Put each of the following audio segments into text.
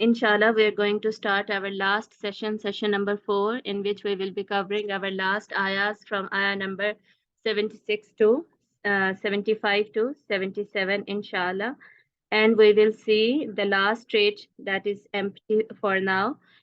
Inshallah, we are going to start our last session, session number 4, in which we will be covering our last ayahs from ayah number 76 to 75 to 77, inshallah. And we will see the last trait that is empty for now.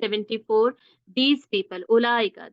74। these people ulaika,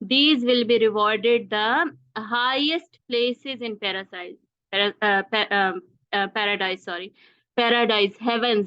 these will be rewarded the highest places in paradise, sorry, paradise, heavens,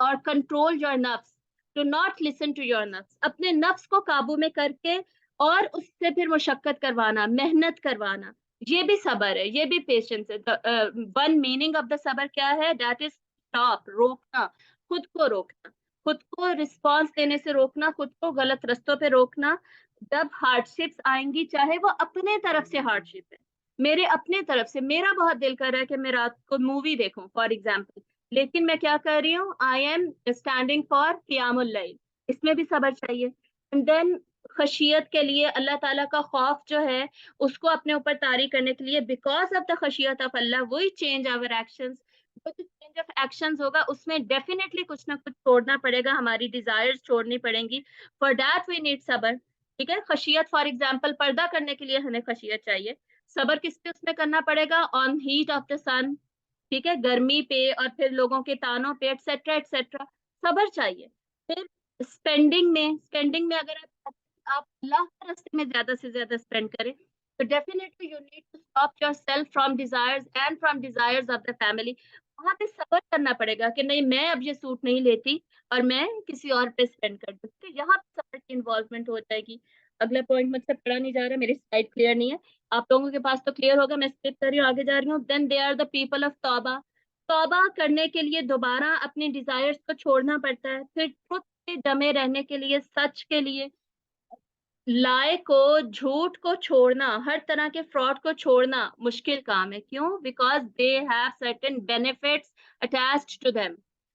or control your nafs. Do not listen to your nafs. اپنے نفس کو قابو میں کر کے اور اس سے پھر مشقت کروانا، محنت کروانا، یہ بھی صبر ہے، یہ بھی پیشنس ہے. ون میننگ آف دا صبر کیا ہے؟ دیٹ از اسٹاپ، روکنا، خود کو روکنا، خود کو رسپانس دینے سے روکنا، خود کو غلط رستوں پہ روکنا. جب ہارڈ شپس آئیں گی، چاہے وہ اپنے طرف سے ہارڈ شپ ہے، میرے اپنے طرف سے میرا بہت دل کر رہا ہے کہ میں رات کو مووی دیکھوں فار ایگزامپل، لیکن میں کیا کر رہی ہوں؟ آئی ایم اسٹینڈنگ فار قیام اللیل. اس میں بھی صبر چاہیے. اینڈ دین خشیت کے لیے، اللہ تعالیٰ کا خوف جو ہے اس کو اپنے اوپر طاری کرنے کے لیے، بیکاز آف دا خشیت آف اللہ، وہی چینج آور ایکشنز، وہ جو چینج آف ایکشنز ہوگا اس میں ڈیفینیٹلی کچھ نہ کچھ چھوڑنا پڑے گا، ہماری ڈیزائرز چھوڑنی پڑیں گی. فار دیٹ وی نیڈ صبر. ٹھیک ہے، خشیت فار ایگزامپل پردہ کرنے کے لیے ہمیں خشیت چاہیے. صبر کس پہ اس میں کرنا پڑے گا؟ آن ہیٹ آف دا سن. ٹھیک ہے، گرمی پہ اور پھر لوگوں کے تانوں پہ ایٹسٹرا ایٹسٹرا، صبر چاہیے. پھر اسپینڈنگ میں اگر آپ اللہ کے راستے میں زیادہ سے زیادہ اسپینڈ کریں تو definitely you need to stop yourself from desires and from desires of the family. وہاں پہ صبر کرنا پڑے گا کہ نہیں، میں اب یہ سوٹ نہیں لیتی اور میں کسی اور پہ اسپینڈ کر دوں. تو یہاں پہ صبر کی انوالومنٹ ہو جائے گی. اگلا پوائنٹ مجھ سے پڑھا نہیں جا رہا، میری سلائڈ کلیئر نہیں ہے، آپ لوگوں کے پاس تو کلیئر ہوگا، میں اسکپ کر رہی ہوں، آگے جا رہی ہوں. Then they are the people of توبہ. توبہ کرنے کے لیے دوبارہ اپنی ڈیزائرز کو چھوڑنا پڑتا ہے. پھر ٹروتھ پہ جمے رہنے کے لیے، سچ کے لیے، لائے کو، جھوٹ کو چھوڑنا، ہر طرح کے فراڈ کو چھوڑنا مشکل کام ہے. کیوں؟ Because they have certain benefits attached to them.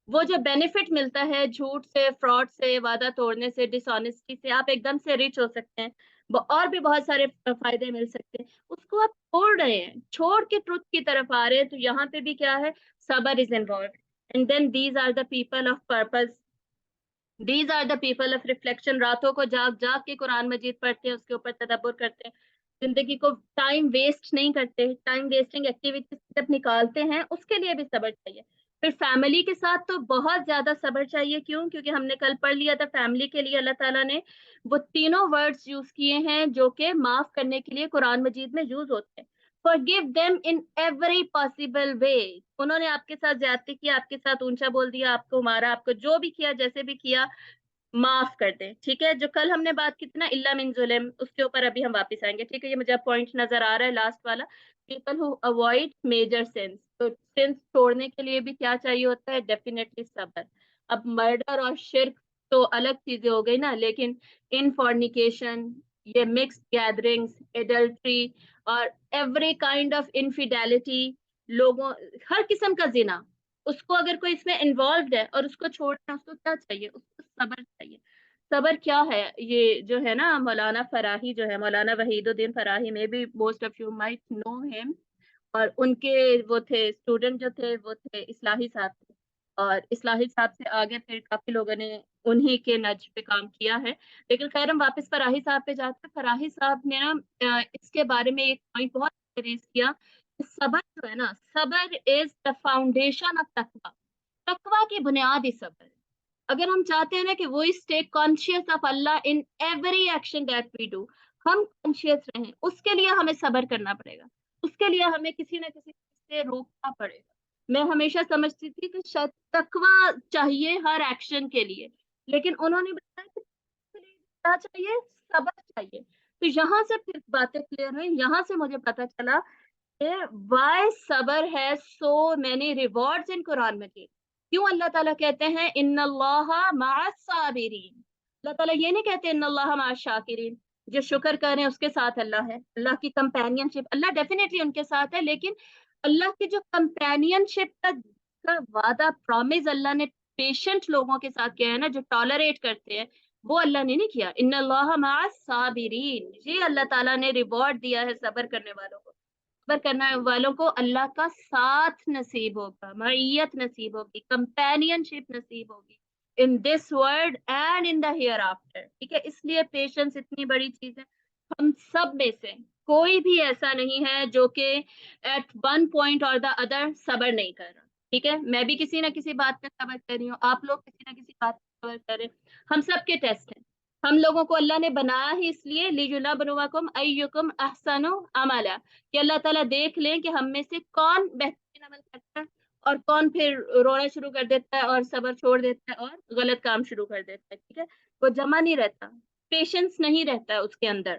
وہ جو بینیفٹ ملتا ہے جھوٹ سے، فراڈ سے، وعدہ توڑنے سے، ڈس آنےسٹی سے، آپ ایک دم سے ریچ ہو سکتے ہیں، اور بھی بہت سارے فائدے مل سکتے ہیں، اس کو آپ چھوڑ رہے ہیں، چھوڑ کے ٹروتھ کی طرف آ رہے ہیں. تو یہاں پہ بھی کیا ہے؟ صبر is involved. And then these are the people of purpose. These are the people of reflection. راتوں کو جاگ جاگ کے قرآن مجید پڑھتے ہیں، اس کے اوپر تدبر کرتے ہیں، زندگی کو ٹائم ویسٹ نہیں کرتے. ٹائم ویسٹنگ ایکٹیویٹیز جب نکالتے ہیں اس کے لیے بھی صبر چاہیے. پھر فیملی کے ساتھ تو بہت زیادہ صبر چاہیے. کیوں؟ کیونکہ ہم نے کل پڑھ لیا تھا فیملی کے لیے اللہ تعالیٰ نے وہ تینوں ورڈز یوز کیے ہیں جو کہ معاف کرنے کے لیے قرآن مجید میں یوز ہوتے ہیں. Forgive them in every possible way. انہوں نے آپ کے ساتھ زیادتی کی، آپ کے ساتھ اونچا بول دیا، آپ کو مارا، آپ کو جو بھی کیا، جیسے بھی کیا، معاف کر دیں. ٹھیک ہے، جو کل ہم نے بات کی تھی نا، اللہ من ظلم، اس کے اوپر ابھی ہم واپس آئیں گے. ٹھیک ہے، یہ مجھے پوائنٹ نظر آ رہا ہے لاسٹ والا، people who avoid major sins. تو سینس چھوڑنے کے لیے بھی کیا چاہیے ہوتا ہے؟ ڈیفینیٹلی صبر. اب مرڈر اور شرک تو الگ چیزیں ہو گئی نا، لیکن ان فورنیکیشن، یہ مکس گیدرنگس، ایڈلٹری اور ایوری کائنڈ آف انفیڈیلٹی، لوگوں، ہر قسم کا زنا، اس کو اگر کوئی اس میں انوالوڈ ہے اور اس کو چھوڑنا، اس کو کیا چاہیے؟ اس کو صبر چاہیے. صبر کیا ہے؟ یہ جو ہے نا مولانا فراہی جو ہے، مولانا وحید الدین فراہی، میں بھی most of you might know him, اور ان کے وہ تھے اسٹوڈنٹ جو تھے وہ تھے اصلاحی صاحب تھے، اور اصلاحی صاحب سے آگے پھر کافی لوگوں نے انہی کے نج پہ کام کیا ہے. لیکن خیر ہم واپس فراہی صاحب پہ جاتے ہیں. فراہی صاحب نے نا اس کے بارے میں ایک پوائنٹ بہت ریز کیا کہ صبر جو ہے نا، صبر از دا فاؤنڈیشن آف تقوی. تقوی کی بنیاد ہی صبر ہے. اگر ہم چاہتے ہیں نا کہ وہ stay conscious of Allah in every action that we do, ہم کانشیس رہیں، اس کے لیے ہمیں صبر کرنا پڑے گا. اس کے لیے ہمیں کسی نہ کسی چیز سے روکنا پڑے گا. میں ہمیشہ سمجھتی تھی کہ شاید تقوی چاہیے ہر ایکشن کے لیے، لیکن انہوں نے بتایا کہ کیا چاہیے؟ صبر چاہیے. تو یہاں سے پھر باتیں کلیئر ہوئی. یہاں سے مجھے پتا چلا کہ why صبر has so many rewards in قرآن مجید. کیوں اللہ تعالیٰ کہتے ہیں ان اللہ مع الصابرین؟ اللہ تعالیٰ یہ نہیں کہتے ان اللہ مع الشاکرین، جو شکر کر رہے ہیں اس کے ساتھ اللہ ہے. اللہ کی کمپینین شپ، اللہ ڈیفینیٹلی ان کے ساتھ ہے، لیکن اللہ کی جو کمپینین شپ کا وعدہ، پرومس اللہ نے پیشنٹ لوگوں کے ساتھ کیا ہے نا، جو ٹالریٹ کرتے ہیں، وہ اللہ نے نہیں کیا. ان اللہ مع الصابرین، یہ اللہ تعالیٰ نے ریوارڈ دیا ہے صبر کرنے والوں کو. صبر کرنے والوں کو اللہ کا ساتھ نصیب ہوگا، معیت نصیب ہوگی، کمپینین شپ نصیب ہوگی in this world and in the hereafter. ٹھیک ہے، اس لیے پیشنس اتنی بڑی چیز ہے. ہم سب میں سے کوئی بھی ایسا نہیں ہے جو کہ ایٹ ون پوائنٹ اور دا ادر صبر نہیں کر رہا. ٹھیک ہے، میں بھی کسی نہ کسی بات پہ صبر کر رہی ہوں، آپ لوگ کسی نہ کسی بات پہ صبر کر رہے ہیں. ہم سب کے ٹیسٹ ہیں. ہم لوگوں کو اللہ نے بنایا ہی اس لیے لِیُبْلُوَکُمْ أَیُّکُمْ أَحْسَنُ عَمَلًا، کہ اللہ تعالیٰ دیکھ لیں کہ ہم میں سے کون بہترین عمل کرتا ہے اور کون پھر رونا شروع کر دیتا ہے اور صبر چھوڑ دیتا ہے اور غلط کام شروع کر دیتا ہے. ٹھیک ہے, وہ جمع نہیں رہتا, پیشنس نہیں رہتا ہے اس کے اندر.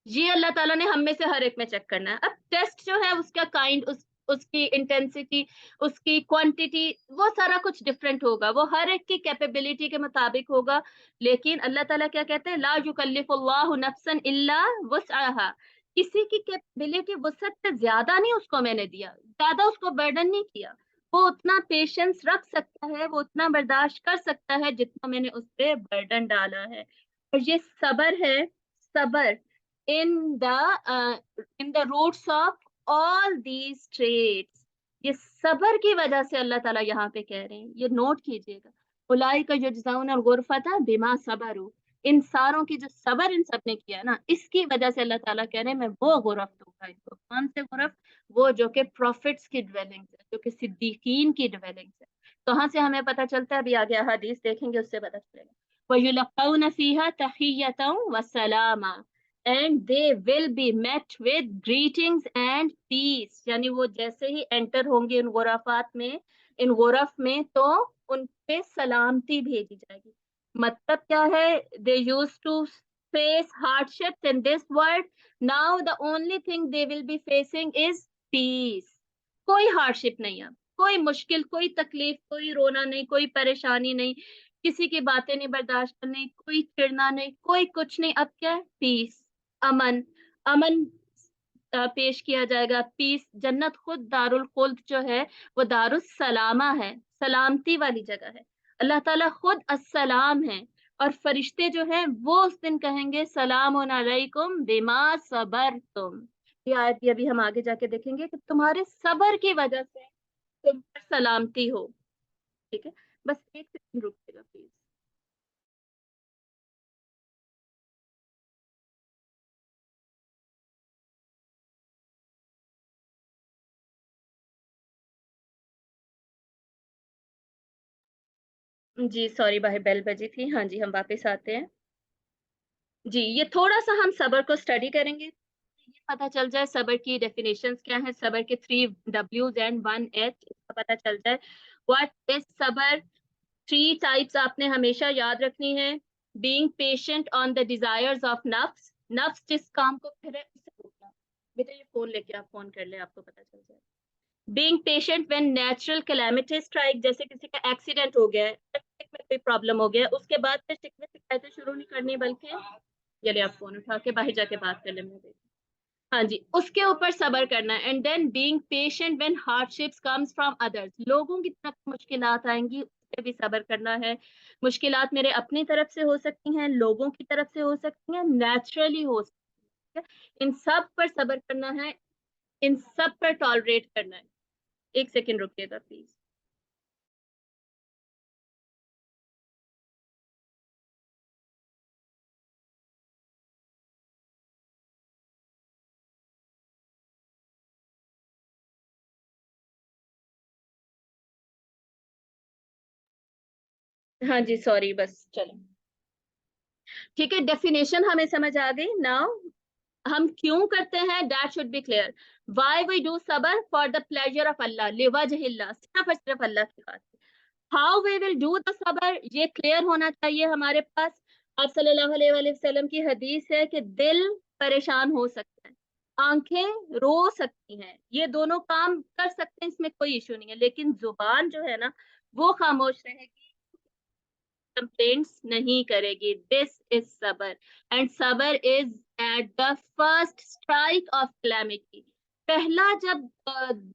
یہ اللہ تعالیٰ نے ہم میں سے ہر ایک میں چیک کرنا ہے. اب ٹیسٹ جو ہے اس کا کائنڈ, اس کی انٹینسٹی, اس کی کوانٹٹی, وہ سارا کچھ ڈفرینٹ ہوگا, وہ ہر ایک کی کیپیبلٹی کے مطابق ہوگا. لیکن اللہ تعالیٰ کیا کہتے ہیں, لا یکلف اللہ نفسا الا وسعها. کسی کی کیپیبلٹی وسعت سے زیادہ نہیں اس کو میں نے دیا, زیادہ اس کو برڈن نہیں کیا. وہ اتنا پیشنس رکھ سکتا ہے, وہ اتنا برداشت کر سکتا ہے جتنا میں نے اس پہ برڈن ڈالا ہے. اور یہ صبر ہے, صبر in the roots of all these traits. یہ صبر کی وجہ سے اللہ تعالیٰ یہاں پہ کہہ رہے ہیں, یہ نوٹ کیجئے گا, اولئک یجزون الغرفۃ بما صبروا. ان ساروں کی جو صبر ان سب نے کیا نا, اس کی وجہ سے اللہ تعالیٰ کہہ رہے ہیں میں وہ غرف دوں گا ان کو. کون سے غرف؟ وہ جو کہ پروفٹس کی ڈویلنگز ہے, جو کہ صدیقین کی ڈویلنگز ہے. کہاں سے ہمیں پتہ چلتا ہے؟ ابھی آگے حدیث دیکھیں گے, اس سے پتہ چلے گا. وَيُلَقَّوْنَ فِيهَا تَحِيَّةً وَسَلَامًا. And they will be met with greetings and peace. یعنی وہ جیسے ہی انٹر ہوں گے ان غرفات میں, ان غرف میں, تو ان پہ سلامتی بھیجی جائے گی. مطلب کیا ہے؟ they used to face hardships in this world. Now the only thing they will be facing is peace. کوئی ہارڈشپ نہیں, اب کوئی مشکل, کوئی تکلیف, کوئی رونا نہیں, کوئی پریشانی نہیں, کسی کی باتیں نہیں برداشت کرنی, کوئی چڑنا نہیں, کوئی کچھ نہیں. اب کیا ہے؟ پیس, امن. امن پیش کیا جائے گا, پیس. جنت خود دار الخلد جو ہے وہ دار السلامہ ہے, سلامتی والی جگہ ہے. اللہ تعالیٰ خود السلام ہے, اور فرشتے جو ہیں وہ اس دن کہیں گے سلام علیکم بما صبرتم. یہ آیت بھی ابھی ہم آگے جا کے دیکھیں گے کہ تمہارے صبر کی وجہ سے تم پر سلامتی ہو. ٹھیک ہے, بس ایک سیکنڈ رکیے گا پلیز. جی سوری بھائی, بیل بجی تھی. ہاں جی, ہم واپس آتے ہیں. جی, یہ تھوڑا سا ہم صبر کو اسٹڈی کریں گے, یہ پتا چل جائے صبر کی ڈیفینیشنز کیا ہیں, صبر کے 3 W's and 1 H, اس کا پتا چل جائے. واٹ از صبر؟ 3 ٹائپس آپ نے ہمیشہ یاد رکھنی ہے. Being patient on the desires of نفس. نفس جس کام کو کہہ رہے اسے روکنا. بیٹا یہ فون لے کے آپ فون کر لیں, آپ کو پتا چل جائے. Being patient when natural calamity strike, جیسے کسی کا ایکسیڈنٹ ہو گیا ہے, میں کوئی پرابلم ہو گیا, اس کے بعد پھر شکوے شکایتیں شروع نہیں کرنی, بلکہ چلیے آپ فون اٹھا کے باہر جا کے بات کر لیں. ہاں جی, اس کے اوپر صبر کرنا ہے. And then being patient when hardships comes from others. لوگوں کی طرف مشکلات آئیں گی, اس پہ بھی صبر کرنا ہے. مشکلات میرے اپنی طرف سے ہو سکتی ہیں, لوگوں کی طرف سے ہو سکتی ہیں, نیچرلی ہو سکتی ہیں. ان سب پر صبر کرنا ہے, ان سب پر ٹالریٹ کرنا ہے. ایک سیکنڈ رکیے گا پلیز. ہاں جی سوری, بس چلیں. ٹھیک ہے, ڈیفینیشن ہمیں سمجھ آ گئی. ناؤ ہم کیوں کرتے ہیں, that should be clear. Why we do صبر؟ For the pleasure of Allah, لوجہ اللہ, صرف اور صرف اللہ کی خاطر. How we will do the صبر, یہ کلیئر ہونا چاہیے ہمارے پاس. آپ صلی اللہ علیہ وآلہ وسلم کی حدیث ہے کہ دل پریشان ہو سکتا ہے, آنکھیں رو سکتی ہیں, یہ دونوں کام کر سکتے ہیں, اس میں کوئی ایشو نہیں ہے. لیکن زبان جو ہے نا وہ خاموش رہے گی, کمپلینٹس نہیں کرے گی. دس از صبر. اینڈ صبر is at the first strike of calamity. پہلا جب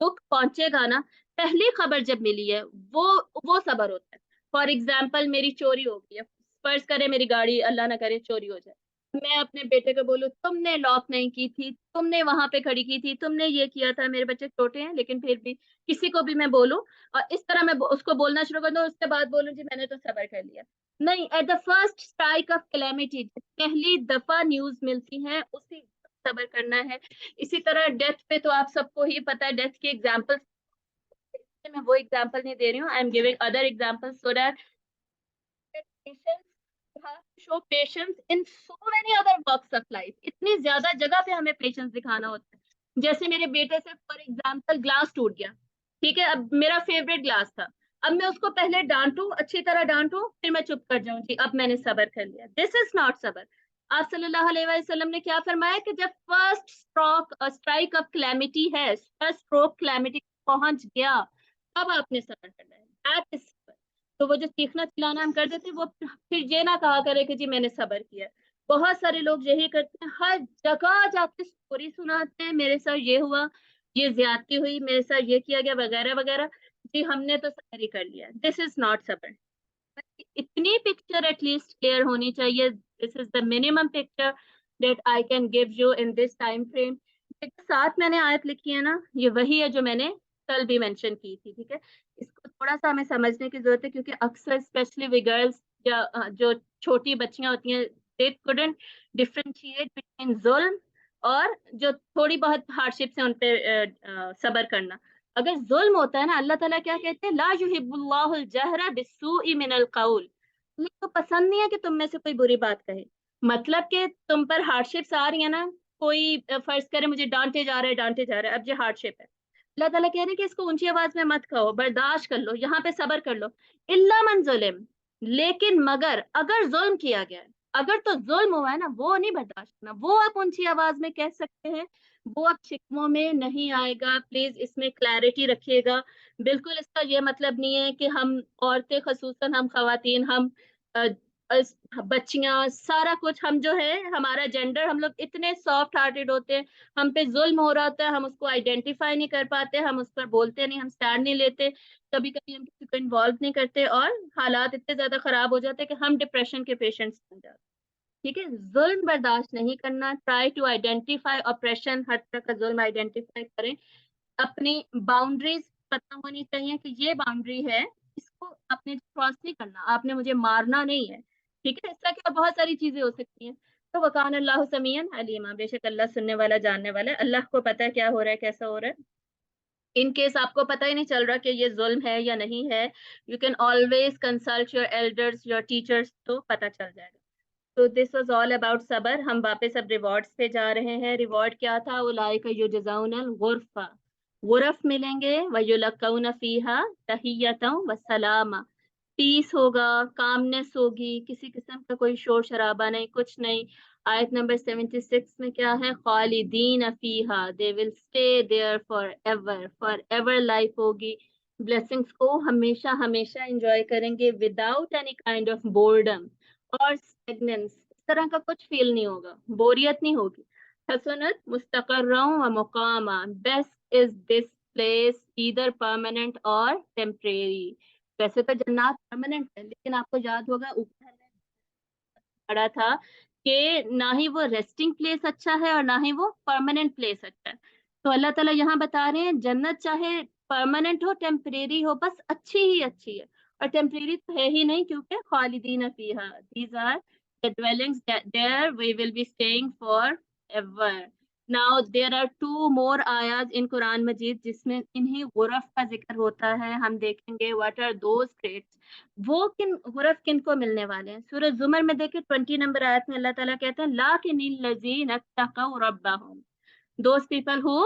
دکھ پہنچے گا نا, پہلی خبر جب ملی ہے, وہ صبر ہوتا ہے. فار ایگزامپل میری چوری ہو گئی ہے, فرض کرے میری گاڑی اللہ نہ کرے چوری ہو جائے, میں اپنے بیٹے کو بولوں تم نے لاک نہیں کی تھی, تم نے وہاں پہ کھڑی کی تھی, تم نے یہ کیا تھا. میرے بچے چھوٹے ہیں لیکن پھر بھی کسی کو بھی میں بولوں اور اس طرح میں اس کو بولنا شروع کر دوں, اس کے بعد بولوں جی میں نے تو صبر کر لیا. نہیں, at the first strike of calamity, پہلی دفعہ نیوز ملتی ہے اسی صبر کرنا ہے. اسی طرح ڈیتھ پہ تو آپ سب کو ہی پتا ہے, ڈیتھ کی ایگزامپل میں وہ ایگزامپل نہیں دے رہی ہوں, I am giving other example so that show patience in so many other works of life. اتنی زیادہ جگہ پہ ہمیں پیشنس دکھانا ہوتا ہے. جیسے میرے بیٹے سے فار ایگزامپل گلاس ٹوٹ گیا, ٹھیک ہے. اب میرا فیوریٹ گلاس تھا, اب میں اس کو پہلے ڈانٹوں, اچھی طرح ڈانٹوں, پھر میں چپ کر جاؤں, جی اب میں نے صبر کر لیا. دس از ناٹ صبر. آپ صلی اللہ علیہ وسلم نے کیا فرمایا کہ جب فرسٹ اسٹرائک آف کلیمٹی ہے, فرسٹ اسٹروک کلیمٹی پہنچ گیا, تب آپ نے صبر کرنا ہے. That is صبر. تو وہ جو چیخنا چلانا ہم کر دیتے, وہ پھر یہ نہ کہا کرے کہ جی میں نے صبر کیا. بہت سارے لوگ یہی کرتے ہیں, ہر جگہ جا کے اسٹوری سناتے ہیں, میرے ساتھ یہ ہوا, یہ زیادتی ہوئی, میرے ساتھ یہ کیا گیا, وغیرہ وغیرہ. جی ہم نے تو صبر ہی کر لیا. دس از ناٹ صبر. اتنی پکچر ایٹ لیسٹ کلیئر ہونی چاہیے. This is the minimum picture that I can give you in this time frame. ساتھ میں نے آیت لکھی ہے نا, یہ وہی ہے جو میں نے کل بھی مینشن کی تھی. ٹھیک ہے, اس کو تھوڑا سا ہمیں سمجھنے کی ضرورت ہے, کیونکہ اکثر اسپیشلی وی گرلس یا جو چھوٹی بچیاں ہوتی ہیں, they couldn't differentiate between ظلم اور جو تھوڑی بہت ہارڈ شپس ہیں ان پہ صبر کرنا. اگر ظلم ہوتا ہے نا, اللہ تعالیٰ کیا کہتے ہیں, لا یحب اللہ الجہر بالسوء من القول. اللہ کو پسند نہیں ہے کہ تم میں سے کوئی بری بات کہے. مطلب کہ تم پر ہارڈ شپس آ رہی ہیں نا, کوئی فرض کرے مجھے ڈانٹے جا رہا ہے ڈانٹے جا رہا ہے, اب یہ ہارڈ شپ ہے, اللہ تعالیٰ کہہ رہے ہیں کہ اس کو اونچی آواز میں مت کہو, برداشت کر لو, یہاں پہ صبر کر لو. الا من ظلم, لیکن مگر اگر ظلم کیا گیا ہے, اگر تو ظلم ہوا ہے نا, وہ نہیں برداشت کرنا, وہ آپ اونچی آواز میں کہہ سکتے ہیں, وہ اب شکموں میں نہیں آئے گا. پلیز اس میں کلیئرٹی رکھیے گا. بالکل اس کا یہ مطلب نہیں ہے کہ ہم عورتیں, خصوصاً ہم خواتین, ہم بچیاں, سارا کچھ ہم جو ہے, ہمارا جینڈر, ہم لوگ اتنے سافٹ ہارٹیڈ ہوتے ہیں, ہم پہ ظلم ہو رہا ہوتا ہے, ہم اس کو آئیڈینٹیفائی نہیں کر پاتے, ہم اس پر بولتے نہیں, ہم سٹینڈ نہیں لیتے, کبھی کبھی ہم کسی کو انوالو نہیں کرتے, اور حالات اتنے زیادہ خراب ہو جاتے ہیں کہ ہم ڈپریشن کے پیشنٹس بن جاتے ہیں. ٹھیک ہے, ظلم برداشت نہیں کرنا. ٹرائی ٹو آئیڈینٹیفائی اپریشن, ہر طرح کا ظلم آئیڈینٹیفائی کریں. اپنی باؤنڈریز پتہ ہونی چاہیے کہ یہ باؤنڈری ہے, اس کو آپ نے کراس نہیں کرنا, آپ نے مجھے مارنا نہیں ہے. ٹھیک ہے, اس طرح کی بہت ساری چیزیں ہو سکتی ہیں. تو وکان اللہ سمیعا علیما, بے شک اللہ سننے والا جاننے والا ہے. اللہ کو پتہ ہے کیا ہو رہا ہے, کیسا ہو رہا ہے. ان کیس آپ کو پتہ ہی نہیں چل رہا کہ یہ ظلم ہے یا نہیں ہے, you can always consult your elders, your teachers, تو پتہ چل جائے گا. تو دس واز آل اباؤٹ صبر. ہم واپس اب ریوارڈس پہ جا رہے ہیں. ریوارڈ کیا تھا, اولئک یجزون الغرفہ, غرف ملیں گے, ویلقون فیہا تحیۃ وسلاما, پیس ہوگا, کامنس ہوگی, کسی قسم کا کوئی شور شرابہ نہیں, کچھ نہیں. آیت نمبر 76 میں کیا ہے, خالدین فیہا, they will stay there forever life ہوگی. بلیسنگس کو ہمیشہ ہمیشہ انجوائے کریں گے, without any kind of boredom اور اسٹیگننس. اس طرح کا کچھ فیل نہیں ہوگا, بوریت نہیں ہوگی. حسنت مستقرا و مقاما, best is this place either permanent or temporary. ویسے تو جنات پرماننٹ ہے, لیکن آپ کو یاد ہوگا اوپر پڑا تھا کہ نہ ہی وہ ریسٹنگ پلیس اچھا ہے اور نہ ہی وہ پرماننٹ پلیس اچھا ہے. تو اللہ تعالیٰ یہاں بتا رہے ہیں جنت چاہے پرماننٹ ہو ٹیمپریری ہو, بس اچھی ہی اچھی ہے. اور ٹیمپریری تو ہے ہی نہیں, کیونکہ خالدین فیہا, these are the dwellings that there we will be staying forever. Now there are two more ayahs in Quran Majid جس میں انہیں غرف کا ذکر ہوتا ہے. ہم دیکھیں گے what are those traits, وہ کن غرف کن کو ملنے والے ہیں. سورہ زمر میں دیکھیں 20 نمبر آیت میں اللہ تعالیٰ کہتے ہیں لَٰكِنِ الَّذِينَ اتَّقَوْا رَبَّهُمْ, those people who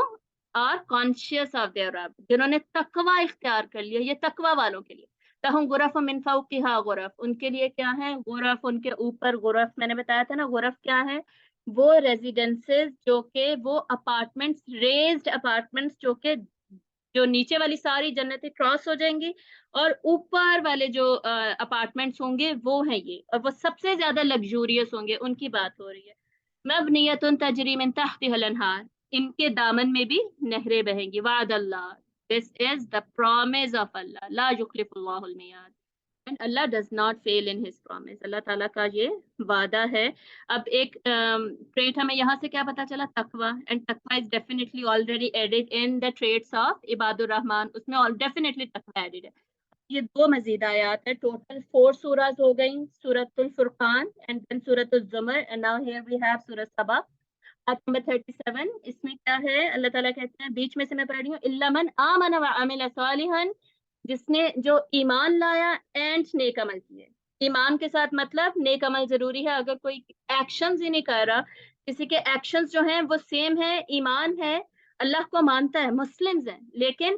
are conscious of their Rabb, جنہوں نے تقوی اختیار کر لیا. یہ تقوی والوں کے لیے. لَهُمْ غُرَفٌ مِّن فَوْقِهَا غُرَف, ان کے لیے کیا ہے, غرف, ان کے اوپر غرف. میں نے بتایا تھا نا غرف کیا ہے, وہ ریزیڈنسز جو کہ وہ اپارٹمنٹس, ریزڈ اپارٹمنٹس, جو کہ جو نیچے والی ساری جنتیں کراس ہو جائیں گی, اور اوپر والے جو اپارٹمنٹس ہوں گے وہ ہیں یہ, اور وہ سب سے زیادہ لگژوریس ہوں گے, ان کی بات ہو رہی ہے. مبنیۃ تجری من تحتها الانہار, ان کے دامن میں بھی نہریں بہیں گی. وعد اللہ, this is the promise of Allah, law یخلف Allah المیعاد, and Allah does not fail in his promise. اللہ تعالیٰ کا یہ وعدہ ہے. اب ایک ٹریٹ ہمیں یہاں سے کیا پتا چلا, تقوی. اینڈ تقوی is definitely already added in the traits of عباد الرحمن, اس میں definitely تقوی added ہے. یہ دو مزید آیات ہے, ٹوٹل 4 سورات ہو گئیں, سورۃ الفرقان and then سورۃ الزمر, and now here we have سورۃ سبا. آیت نمبر 37, اس میں کیا ہے, اللہ تعالیٰ کہتے ہیں, بیچ میں سے میں پڑھ رہی ہوں, الا من آمن وعمل صالحا, جس نے جو ایمان لایا اینڈ نیک عمل کیے. ایمان کے ساتھ مطلب نیک عمل ضروری ہے. اگر کوئی ایکشنز ہی نہیں کر رہا, کسی کے ایکشنز جو ہیں وہ سیم ہے, ایمان ہے, اللہ کو مانتا ہے, مسلمز ہیں, لیکن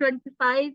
25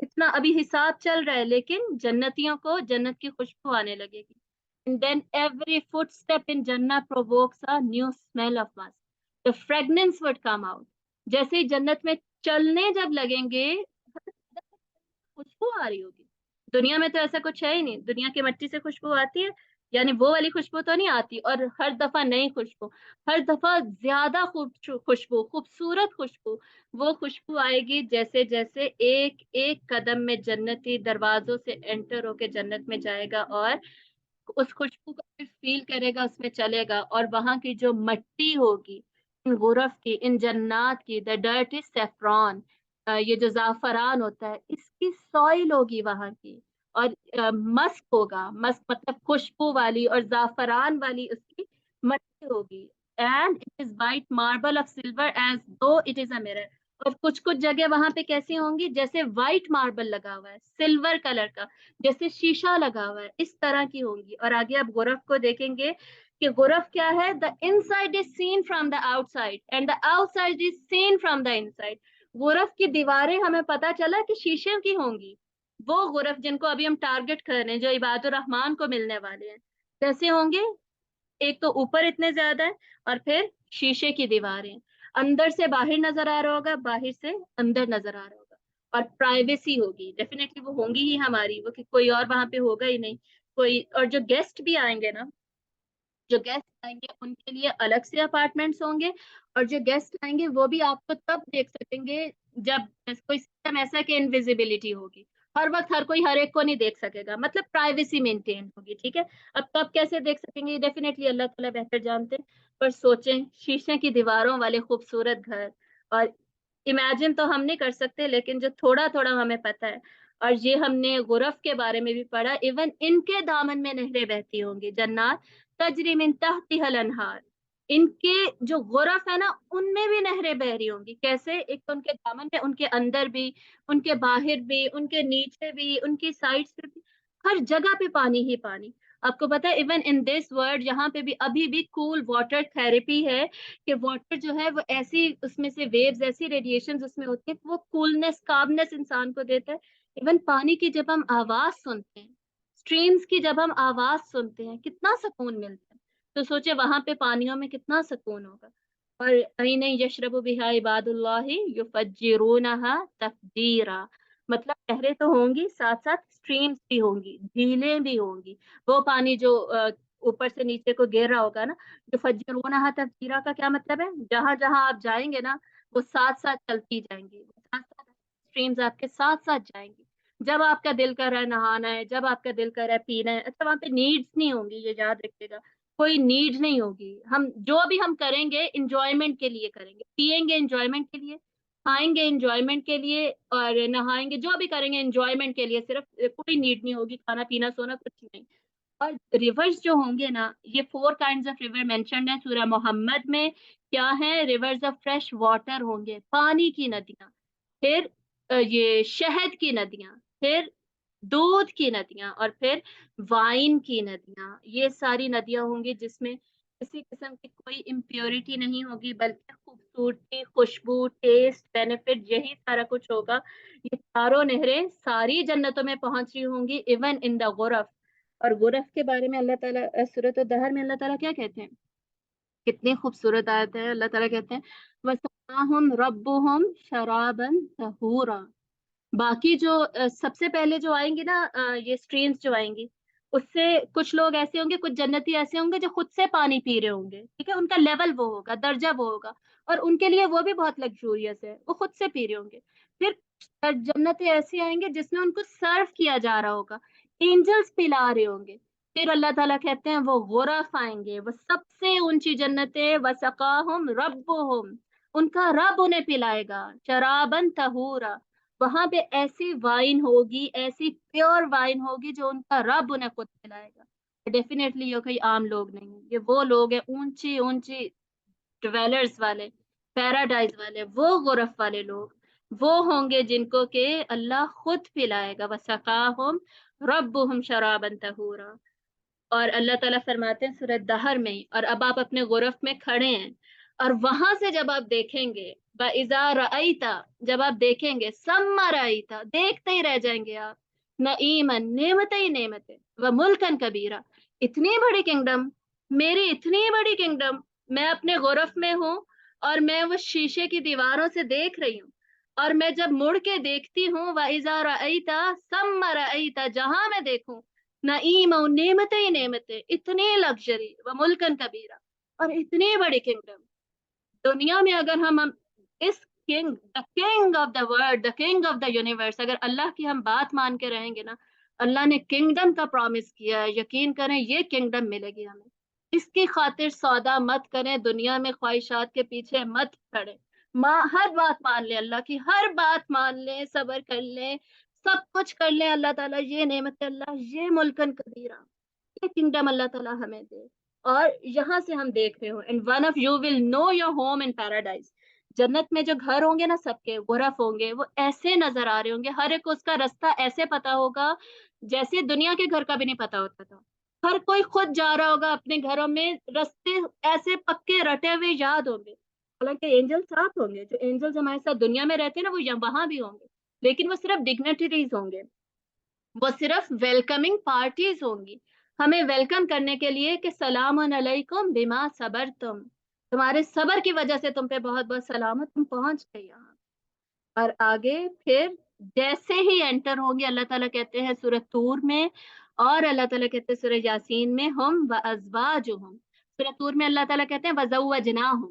اتنا ابھی حساب چل رہا ہے، لیکن جنتیوں کو جنت کی خوشبو آنے لگے گی. And then every footstep in Jannah provokes a new smell of musk. The fragrance would come out. جیسے ہی جنت میں چلنے جب لگیں گے خوشبو آ رہی ہوگی. دنیا میں تو ایسا کچھ ہے ہی نہیں. دنیا کی مٹی سے خوشبو آتی ہے، یعنی وہ والی خوشبو تو نہیں آتی، اور ہر دفعہ نئی خوشبو، ہر دفعہ زیادہ خوشبو، خوبصورت خوشبو. وہ خوشبو آئے گی جیسے جیسے ایک ایک قدم میں جنتی دروازوں سے انٹر ہو کے جنت میں جائے گا، اور اس خوشبو کو پھر فیل کرے گا، اس میں چلے گا. اور وہاں کی جو مٹی ہوگی ان غرف کی، ان جنات کی، دا ڈرٹ از سیفران، یہ جو زعفران ہوتا ہے اس کی سوئل ہوگی وہاں کی. اور مسک ہوگا، مسک مطلب خوشبو والی، اور زعفران والی اس کی مٹی ہوگی. And it is white marble of silver as though it is a mirror. اور کچھ کچھ جگہ وہاں پہ کیسی ہوں گی جیسے وائٹ ماربل لگا ہوا ہے سلور کلر کا، جیسے شیشہ لگا ہوا ہے، اس طرح کی ہوں گی. اور آگے آپ غرف کو دیکھیں گے کہ غرف کیا ہے، the inside is seen from the outside and the outside is seen from the inside. غرف کی دیواریں ہمیں پتا چلا کہ شیشے کی ہوں گی. وہ غرف جن کو ابھی ہم ٹارگٹ کر رہے ہیں، جو عباد الرحمان کو ملنے والے ہیں، کیسے ہوں گے؟ ایک تو اوپر اتنے زیادہ ہے، اور پھر شیشے کی دیواریں، اندر سے باہر نظر آ رہا ہوگا، باہر سے اندر نظر آ رہا ہوگا. اور پرائیویسی ہوگی، ڈیفینیٹلی وہ ہوں گی ہی ہماری، وہ کہ کوئی اور وہاں پہ ہوگا ہی نہیں کوئی. اور جو گیسٹ بھی آئیں گے نا، جو گیسٹ آئیں گے ان کے لیے الگ سے اپارٹمنٹس ہوں گے. اور جو گیسٹ آئیں گے وہ بھی آپ کو تب دیکھ سکیں گے جب کوئی سسٹم ایسا کہ انویزیبلٹی ہوگی. ہر وقت ہر کوئی ہر ایک کو نہیں دیکھ سکے گا، مطلب پرائیویسی مینٹین ہوگی. ٹھیک ہے، اب کب کیسے دیکھ سکیں گے ڈیفینیٹلی اللہ تعالیٰ بہتر جانتے ہیں. پر سوچیں، شیشے کی دیواروں والے خوبصورت گھر، اور امیجن تو ہم نہیں کر سکتے، لیکن جو تھوڑا تھوڑا ہمیں پتا ہے، اور یہ ہم نے غرف کے بارے میں بھی پڑھا، ایون ان کے دامن میں نہریں بہتی ہوں گی. جنات تجری من تحتها الانہار، ان کے جو غرف ہے نا ان میں بھی نہریں بہ رہی ہوں گی. کیسے؟ ایک تو ان کے دامن میں، ان کے اندر بھی، ان کے باہر بھی، ان کے نیچے بھی، ان کی سائڈ سے بھی، ہر جگہ پہ پانی ہی پانی. آپ کو پتا ہے ایون ان دس ورلڈ یہاں پہ بھی ابھی بھی کول واٹر تھراپی ہے، کہ واٹر جو ہے وہ ایسی اس میں سے ویوز، ایسی ریڈیشن اس میں ہوتی ہے کہ وہ کولنس، کامنس انسان کو دیتا ہے. ایون پانی کی جب ہم آواز سنتے ہیں، اسٹریمز کی جب ہم آواز سنتے ہیں، کتنا سکون ملتا ہے. تو سوچے وہاں پہ پانیوں میں کتنا سکون ہوگا. اور عین یشرب بہا عباد اللہ یفجرونہا تفجیرا، مطلب نہریں تو ہوں گی، ساتھ ساتھ اسٹریمز بھی ہوں گی، جھیلیں بھی ہوں گی. وہ پانی جو اوپر سے نیچے کو گر رہا ہوگا نا، جو فجرونہا تفجیرا کا کیا مطلب ہے؟ جہاں جہاں آپ جائیں گے نا وہ ساتھ ساتھ چلتی جائیں گی، ساتھ ساتھ اسٹریمز آپ کے ساتھ ساتھ جائیں گی. جب آپ کا دل کر رہا ہے نہانا ہے، جب آپ کا دل کر رہا ہے پینا ہے، اچھا وہاں پہ نیڈس نہیں ہوں گی، یہ یاد رکھیے گا. کوئی نیڈ نہیں ہوگی. ہم جو بھی ہم کریں گے انجوائمنٹ کے لیے کریں گے، پیئیں گے انجوائمنٹ کے لیے، کھائیں گے انجوائمنٹ کے لیے، اور نہائیں گے، جو بھی کریں گے انجوائمنٹ کے لیے. صرف کوئی نیڈ نہیں ہوگی، کھانا پینا سونا کچھ نہیں. اور ریورز جو ہوں گے نا، یہ 4 kinds آف ریور مینشنڈ ہے سورہ محمد میں. کیا ہے؟ ریورز آف فریش واٹر ہوں گے، پانی کی ندیاں. پھر یہ شہد کی ندیاں، پھر دودھ کی ندیاں، اور پھر وائن کی ندیاں. یہ ساری ندیاں ہوں گی جس میں کسی قسم کی کوئی امپیورٹی نہیں ہوگی، بلکہ خوبصورتی، خوشبو، ٹیسٹ، بینیفٹ، یہی سارا کچھ ہوگا. یہ چاروں نہریں ساری جنتوں میں پہنچ رہی ہوں گی، ایون ان دا غرف. اور غرف کے بارے میں اللہ تعالیٰ سورۃ الدہر میں اللہ تعالیٰ کیا کہتے ہیں؟ کتنی خوبصورت آیت ہے. اللہ تعالیٰ کہتے ہیں وَسَقَاهُمْ رَبُّهُمْ شَرَابًا طَهُورًا. باقی جو سب سے پہلے جو آئیں گی نا، یہ اسٹریمز جو آئیں گی، اس سے کچھ لوگ ایسے ہوں گے، کچھ جنتی ایسے ہوں گے جو خود سے پانی پی رہے ہوں گے. ٹھیک ہے، ان کا لیول وہ ہوگا، درجہ وہ ہوگا، اور ان کے لیے وہ بھی بہت لگژوریس ہے، وہ خود سے پی رہے ہوں گے. پھر جنتیں ایسی آئیں گے جس میں ان کو سرو کیا جا رہا ہوگا، اینجلس پلا رہے ہوں گے. پھر اللہ تعالیٰ کہتے ہیں وہ غرف آئیں گے، وہ سب سے اونچی جنتیں، وسقاہم ربہم، ان کا رب انہیں پلائے گا، شرابن طہورا. وہاں پہ ایسی وائن ہوگی، ایسی پیور وائن ہوگی جو ان کا رب انہیں خود پلائے گا. ڈیفینیٹلی یہ کوئی عام لوگ نہیں، یہ وہ لوگ ہیں اونچی اونچی ڈویلرز والے، پیراڈائز والے، وہ غرف والے لوگ. وہ ہوں گے جن کو کہ اللہ خود پلائے گا. وَسَقَاهُمْ رَبُّهُمْ شَرَابًا طَهُورًا. اور اللہ تعالیٰ فرماتے ہیں سورہ دہر میں، اور اب آپ اپنے غرف میں کھڑے ہیں، اور وہاں سے جب آپ دیکھیں گے وَإِذَا رَأَيْتَ جب آپ دیکھیں گے، ثَمَّ رَأَيْتَ دیکھتے ہی رہ جائیں گے آپ، نعیمًا نعمتیں ہی نعمتیں، وَمُلْکًا کبیرہ اتنی بڑی کنگڈم، میری اتنی بڑی کنگڈم، میں اپنے غرف میں ہوں اور میں وہ شیشے کی دیواروں سے دیکھ رہی ہوں، اور میں جب مڑ کے دیکھتی ہوں وَإِذَا رَأَيْتَ ثَمَّ رَأَيْتَ جہاں میں دیکھوں نعیم و نعمتیں ہی نعمتیں، اتنی لگژری وَمُلْکًا کبیرہ اور اتنی بڑی کنگڈم. دنیا میں اگر ہم اس king the king of the world the king of the universe اگر اللہ کی ہم بات مان کے رہیں گے نا، اللہ نے کنگڈم کا پرومس کیا ہے، یقین کریں یہ کنگڈم ملے گی ہمیں. اس کی خاطر سودا مت کریں، دنیا میں خواہشات کے پیچھے مت پڑیں، ہر بات مان لیں، اللہ کی ہر بات مان لیں، صبر کر لیں، سب کچھ کر لیں. اللہ تعالیٰ یہ نعمت اللہ یہ ملکن کبیرہ یہ کنگڈم اللہ تعالیٰ ہمیں دے. اور یہاں سے ہم دیکھ رہے ہوں and one of you will know your home in paradise. جنت میں جو گھر ہوں گے نا، سب کے غرف ہوں گے، وہ ایسے نظر آ رہے ہوں گے، ہر ایک کو اس کا رستہ ایسے پتا ہوگا جیسے دنیا کے گھر کا بھی نہیں پتا ہوتا تھا. ہر کوئی خود جا رہا ہوگا اپنے گھروں میں، رستے ایسے پکے رٹے ہوئے یاد ہوں گے. حالانکہ اینجل ساتھ ہوں گے، جو اینجلز ہمارے ساتھ دنیا میں رہتے ہیں نا، وہ وہاں بھی ہوں گے، لیکن وہ صرف ڈگنیٹریز ہوں گے، وہ صرف ویلکمنگ پارٹیز ہوں گی، ہمیں ویلکم کرنے کے لیے کہ سلام علیکم بما صبرتم، تمہارے صبر کی وجہ سے تم پہ بہت بہت سلامت، تم پہنچ گئے یہاں. اور آگے پھر جیسے ہی انٹر ہوں گے، اللہ تعالیٰ کہتے ہیں سورۃ طور میں، اور اللہ تعالیٰ کہتے ہیں سورہ یاسین میں، ہم وازواجہم. سورۃ طور میں اللہ تعالیٰ کہتے ہیں وزوجناہم.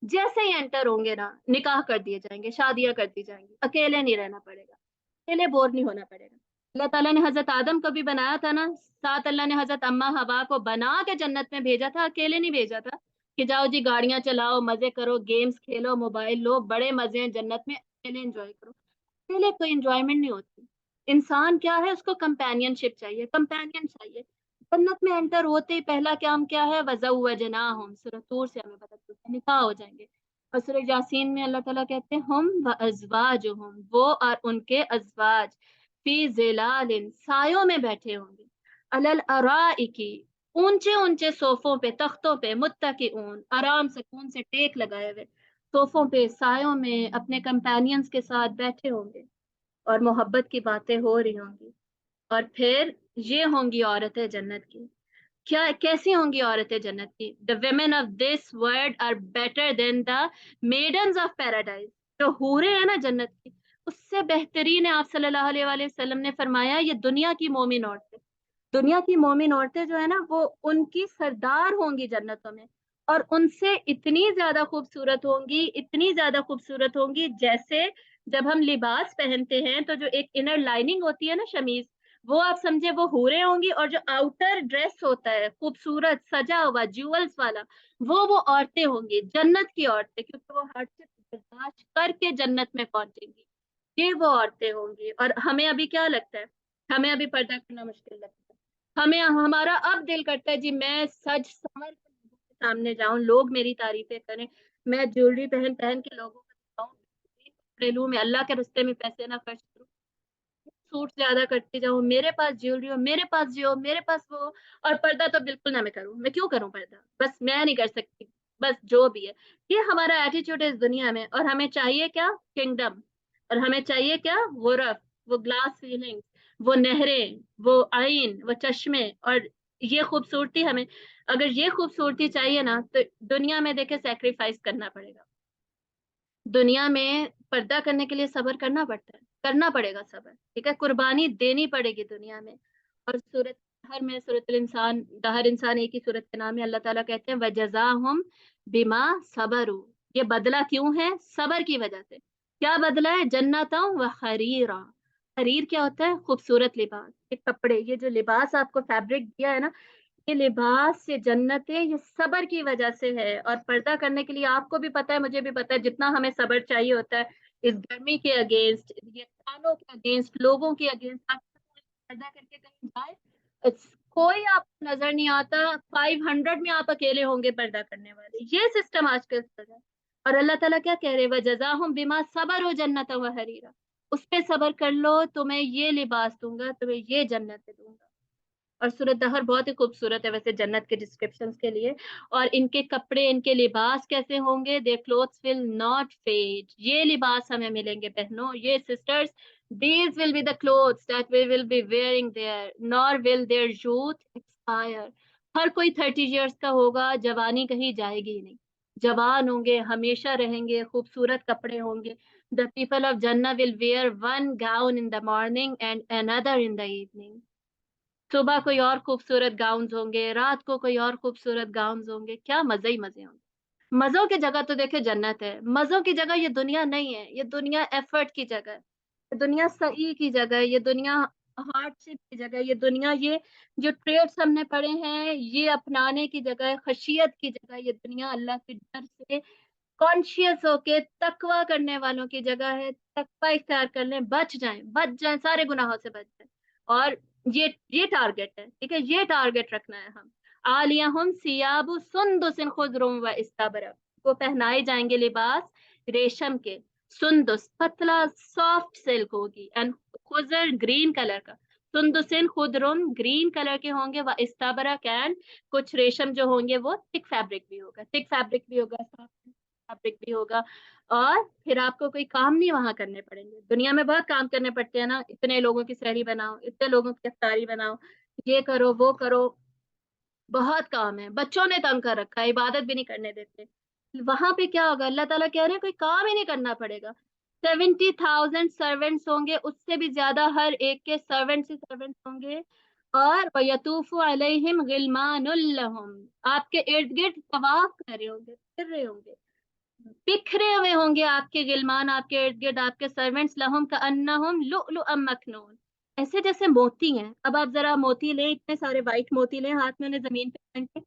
جیسے ہی انٹر ہوں گے نا، نکاح کر دیے جائیں گے، شادیاں کر دی جائیں گی، اکیلے نہیں رہنا پڑے گا، اکیلے بور نہیں ہونا پڑے گا. اللہ تعالیٰ نے حضرت آدم کو بھی بنایا تھا نا، ساتھ اللہ نے حضرت اما حوا کو بنا کے جنت میں بھیجا تھا، اکیلے نہیں بھیجا تھا کہ جاؤ جی گاڑیاں چلاؤ، مزے کرو، گیمز کھیلو، موبائل لو، بڑے مزے ہیں جنت میں، اکیلے انجوائے کرو. اکیلے کوئی انجوائمنٹ نہیں ہوتی. انسان کیا ہے، اس کو کمپینین شپ چاہیے، کمپینین چاہیے. جنت میں انٹر ہوتے ہی پہلا کام کیا ہے، وزوجناہم. سورۃ طور سے ہمیں پتہ چلتا ہے نکاح ہو جائیں گے. اور سورہ یاسین میں اللہ تعالیٰ کہتے ہیں ہم وازواجہم، وہ اور ان کے ازواج، فی ظلال سایوں میں بیٹھے ہوں گے، علی الارائک اونچے اونچے صوفوں پہ، تختوں پہ، متکئون آرام سکون سے ٹیک لگائے ہوئے صوفوں پہ، سایوں میں اپنے کمپینینز کے ساتھ بیٹھے ہوں گے، اور محبت کی باتیں ہو رہی ہوں گی. اور پھر یہ ہوں گی عورتیں جنت کی. کیا کیسی ہوں گی عورتیں جنت کی؟ the women of this world are better than the maidens of paradise. جو حوریں ہیں نا جنت کی، اس سے بہترین ہے. آپ صلی اللہ علیہ وآلہ وسلم نے فرمایا یہ دنیا کی مومن عورتیں، دنیا کی مومن عورتیں جو ہے نا، وہ ان کی سردار ہوں گی جنتوں میں، اور ان سے اتنی زیادہ خوبصورت ہوں گی، اتنی زیادہ خوبصورت ہوں گی، جیسے جب ہم لباس پہنتے ہیں تو جو ایک انر لائننگ ہوتی ہے نا شمیز، وہ آپ سمجھے وہ حوریں ہوں گی، اور جو آؤٹر ڈریس ہوتا ہے خوبصورت سجا ہوا جیولز والا، وہ عورتیں ہوں گی جنت کی عورتیں، کیونکہ وہ ہر چیز برداشت کر کے جنت میں پہنچیں گی. یہ وہ عورتیں ہوں گی. اور ہمیں ابھی کیا لگتا ہے، ہمیں ابھی پردہ کرنا مشکل لگتا ہے، ہمیں ہمارا اب دل کرتا ہے جی میں سج سنور کے لوگوں کے سامنے جاؤں، لوگ میری تعریفیں کریں، میں جیولری پہن پہن کے لوگوں کو دکھاؤں، کپڑے لوں، میں اللہ کے رستے میں پیسے نہ خرچ کروں، سوٹ زیادہ کرتی جاؤں، میرے پاس جیولری ہو، میرے پاس یہ ہو، میرے پاس وہ ہو، اور پردہ تو بالکل نہ میں کروں. میں کیوں کروں پردہ؟ بس میں نہیں کر سکتی، بس جو بھی ہے. یہ ہمارا ایٹیٹیوڈ ہے اس دنیا میں. اور ہمیں چاہیے کیا؟ کنگڈم. اور ہمیں چاہیے کیا؟ غرف، وہ گلاس فیلنگ، وہ نہریں، وہ آئین، وہ چشمے. اور یہ خوبصورتی ہمیں، اگر یہ خوبصورتی چاہیے نا، تو دنیا میں دیکھے سیکریفائس کرنا پڑے گا. دنیا میں پردہ کرنے کے لیے صبر کرنا پڑتا ہے، کرنا پڑے گا صبر، ٹھیک ہے، قربانی دینی پڑے گی دنیا میں. اور سورت ہر میں سورت الانسان، ہر انسان ایک ہی سورت کے نام ہے. اللہ تعالیٰ کہتے ہیں وجزاہم بما صبروا، یہ بدلہ کیوں ہے؟ صبر کی وجہ سے. کیا بدلہ ہے؟ جنتوں و حریرا. حریر کیا ہوتا ہے؟ خوبصورت لباس، یہ کپڑے، یہ جو لباس آپ کو فیبرک دیا ہے نا، یہ لباس، یہ جنتیں، یہ صبر کی وجہ سے ہے. اور پردہ کرنے کے لیے آپ کو بھی پتا ہے، مجھے بھی پتا ہے، جتنا ہمیں صبر چاہیے ہوتا ہے اس گرمی کے اگینسٹ، یہ کانوں کے اگینسٹ، لوگوں کے اگینسٹ، آپ پردہ کر کے کہیں جائے، کوئی آپ کو نظر نہیں آتا، 500 میں آپ اکیلے ہوں گے پردہ کرنے والے. یہ سسٹم آج کل چل رہا ہے. اور اللہ تعالیٰ کیا کہہ رہے؟ وجزاہم بما صبروا جنۃ و حریرا، اس پہ صبر کر لو، تمہیں یہ لباس دوں گا، تمہیں یہ جنت دوں گا. اور سورۃ دہر بہت ہی خوبصورت ہے ویسے جنت کے ڈسکرپشنز کے لیے. اور ان کے کپڑے، ان کے لباس کیسے ہوں گے؟ their clothes will not fade. یہ لباس ہمیں ملیں گے بہنوں، یہ sisters. these will be the clothes that we will be wearing there, nor will their youth expire. ہر کوئی 30 years کا ہوگا، جوانی کہیں جائے گی نہیں. جوان ہوں گے، ہمیشہ رہیں گے، خوبصورت کپڑے ہوں گے. The people of Jannah will wear one gown in the morning and another in the evening. صبح کوئی اور خوبصورت گاؤنز ہوں گے، رات کو کوئی اور خوبصورت گاؤنز ہوں گے. کیا مزے ہی مزے ہوں گے. مزوں کی جگہ تو دیکھے جنت ہے، مزوں کی جگہ یہ دنیا نہیں ہے. یہ دنیا ایفرٹ کی جگہ ہے، یہ دنیا سعی کی جگہ ہے، یہ دنیا ہارڈ شپ کی جگہ ہے، یہ دنیا یہ جو ٹریڈس ہم نے پڑھے ہیں یہ اپنانے کی جگہ ہے، خشیت کی جگہ ہے. یہ دنیا اللہ کے ڈر سے کانشیس ہو کے تقوی کرنے والوں کی جگہ ہے. تقوی اختیار کر لیں، بچ جائیں سارے گناہوں سے بچ جائیں. اور یہ ٹارگیٹ ہے، ٹھیک ہے، یہ ٹارگیٹ رکھنا ہے ہم. عالیہم ثیاب سندس خضر و استبرق. وہ پہنائے جائیں گے لباس ریشم کے، سندس پتلا سافٹ سلک ہوگی، اینڈ خضر گرین کلر کا، سندسن خضرن گرین کلر کے ہوں گے، و استبرق اینڈ کچھ ریشم جو ہوں گے وہ تھک فیبرک بھی ہوگا، تھک فیبرک بھی ہوگا، فیبرک بھی ہوگا. اور پھر آپ کو کوئی کام نہیں وہاں کرنے پڑیں گے. دنیا میں بہت کام کرنے پڑتے ہیں نا، اتنے لوگوں کی سحری بناؤ، اتنے لوگوں کی افطاری بناؤ، یہ کرو وہ کرو، بہت کام ہے. بچوں نے تنگ کر رکھا ہے، عبادت بھی نہیں کرنے دیتے. وہاں پہ کیا ہوگا؟ اللہ تعالیٰ کہہ رہے ہیں کوئی کام ہی نہیں کرنا پڑے گا. 70,000 سروینٹس ہوں گے، اس سے بھی زیادہ ہر ایک کے سروینٹس ہی سروینٹس ہوں گے. اور وَيَطُوفُ عَلَيْهِمْ غِلْمَانٌ لَهُمْ، آپ کے ارد گرد طواف کر رہے ہوں گے، پھر رہے ہوں گے، بکھرے ہوئے ہوں گے آپ کے غلمان، آپ کے ارد گرد آپ کے سرونٹس. لہم کأنہم لؤلؤ مکنون، ایسے جیسے موتی ہیں. اب آپ ذرا موتی لیں، اتنے سارے وائٹ موتی لیں، ہاتھ میں انہیں زمین پہ پھینک کے،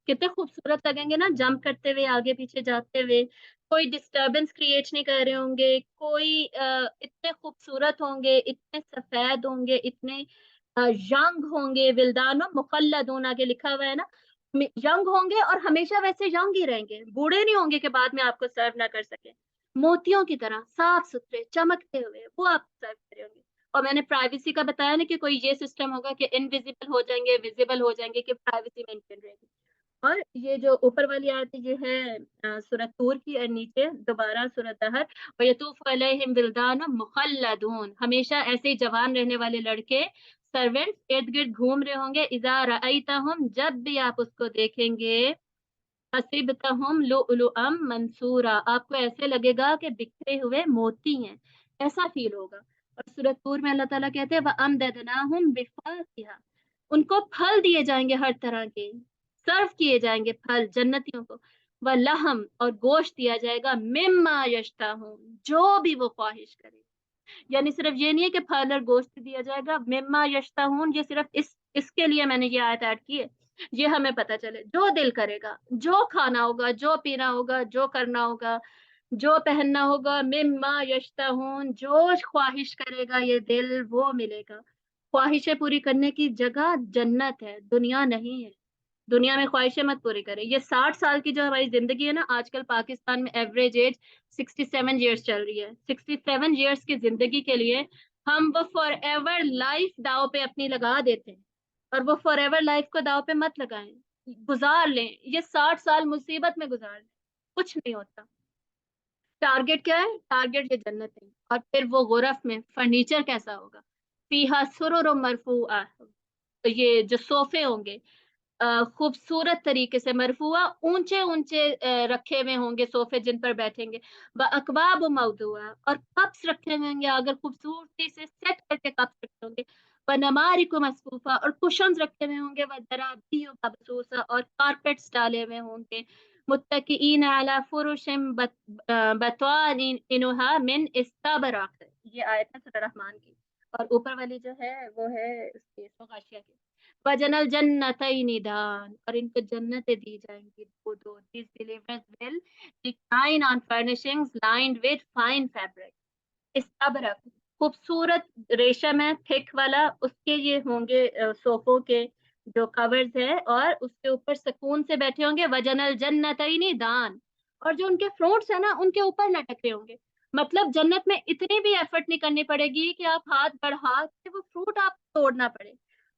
کتنے خوبصورت لگیں گے نا، جمپ کرتے ہوئے آگے پیچھے جاتے ہوئے. کوئی ڈسٹربنس کریٹ نہیں کر رہے ہوں گے، کوئی اتنے خوبصورت ہوں گے، اتنے سفید ہوں گے، اتنے ینگ ہوں گے. ولدان مخلدون آگے لکھا ہوا ہے نا، ینگ ہوں گے اور ہمیشہ ویسے ینگ ہی رہیں گے، بوڑھے نہیں ہوں گے کہ بعد میں آپ کو سرو نہ کر سکے. موتیوں کی طرح صاف ستھرے چمکتے ہوئے وہ آپ سرو کرے ہوں گے. اور میں نے پرائیویسی کا بتایا نا کہ کوئی یہ سسٹم ہوگا کہ انویزیبل ہو جائیں گے، ویزیبل ہو جائیں گے، کہ پرائیویسی مینٹین رہے گی. اور یہ جو اوپر والی آیت یہ ہے سورۃ طور کی، اور نیچے دوبارہ سورۃ دہر، وَيَطُوفُ عَلَيْهِمْ وِلْدَانٌ مُخَلَّدُونَ، ہمیشہ ایسے ہی جوان رہنے والے لڑکے سرونٹ ارد گرد گھوم رہے ہوں گے. اذا رأیتہم، جب بھی آپ اس کو دیکھیں گے، حسبتہم لؤلؤا منثورا، آپ کو ایسے لگے گا کہ بکھرے ہوئے موتی ہیں، ایسا فیل ہوگا. اور سورۃ طور میں اللہ تعالیٰ کہتے ہیں وَأَمْدَدْنَاهُمْ بِفَاكِهَةٍ، ان کو پھل دیے جائیں گے، ہر طرح کے سرو کیے جائیں گے پھل جنتیوں کو. وَلَحْمٍ، اور گوشت دیا جائے گا، مِمَّا يَشْتَهُونَ، جو بھی وہ خواہش کرے. یعنی صرف یہ نہیں ہے کہ پھل اور گوشت دیا جائے گا، مما یشتہون، یہ صرف اس کے لیے میں نے یہ آیت ایڈ کی ہے، یہ ہمیں پتہ چلے جو دل کرے گا، جو کھانا ہوگا، جو پینا ہوگا، جو کرنا ہوگا، جو پہننا ہوگا، مما یشتہون، جو خواہش کرے گا یہ دل وہ ملے گا. خواہشیں پوری کرنے کی جگہ جنت ہے، دنیا نہیں ہے. دنیا میں خواہشیں مت پوری کرے. یہ 60 سال کی جو ہماری زندگی ہے نا، آج کل پاکستان میں ایوریج ایج 67 ایئرس چل رہی ہے. 67 ایئرس کی زندگی کے لیے ہم وہ فار ایور لائف داؤ پہ اپنی لگا دیتے ہیں، اور وہ فار ایور لائف کو داؤ پہ مت لگائیں، گزار لیں. یہ 60 سال مصیبت میں گزار لیں، کچھ نہیں ہوتا. ٹارگیٹ کیا ہے؟ ٹارگیٹ یہ جنت ہے. اور پھر وہ غرف میں فرنیچر کیسا ہوگا؟ فیہا سرر مرفوعہ، یہ جو صوفے ہوں گے خوبصورت طریقے سے، مرفوعہ اونچے اونچے رکھے ہوئے ہوں گے صوفے جن پر بیٹھیں گے. اکواب موضوعہ، اور کپس رکھے ہوئے ہوں گے، اگر خوبصورتی سے سیٹ کر کے کپس رکھے ہوں گے. نمارق مصفوفہ، اور کشنز رکھے ہوئے ہوں گے. وزرابی مبثوثہ، اور کارپیٹس ڈالے ہوئے ہوں گے. متکئین علی فرش بطوانها من استبرق، یہ آیت ہے سورہ رحمان کی. اور اوپر والی جو ہے وہ ہے اس کی غاشیہ کی. وَجَنَ الْجَنَّتَيْنِ دَانٍ، اور ان کو جنتیں دی جائیں گی دو دو. These believers will recline on furnishings lined with fine fabric. استبرق خوبصورت ریشم ہے، تھک والا، اس کے یہ ہوں گے صوفوں کے جو کورز ہے، اور اس کے اوپر سکون سے بیٹھے ہوں گے. وَجَنَ الْجَنَّتَيْنِ دَانٍ، اور جو ان کے فروٹس ہیں نا ان کے اوپر لٹک رہے ہوں گے. مطلب جنت میں اتنی بھی ایفرٹ نہیں کرنی پڑے گی کہ آپ ہاتھ بڑھا کے وہ فروٹ آپ توڑنا پڑے.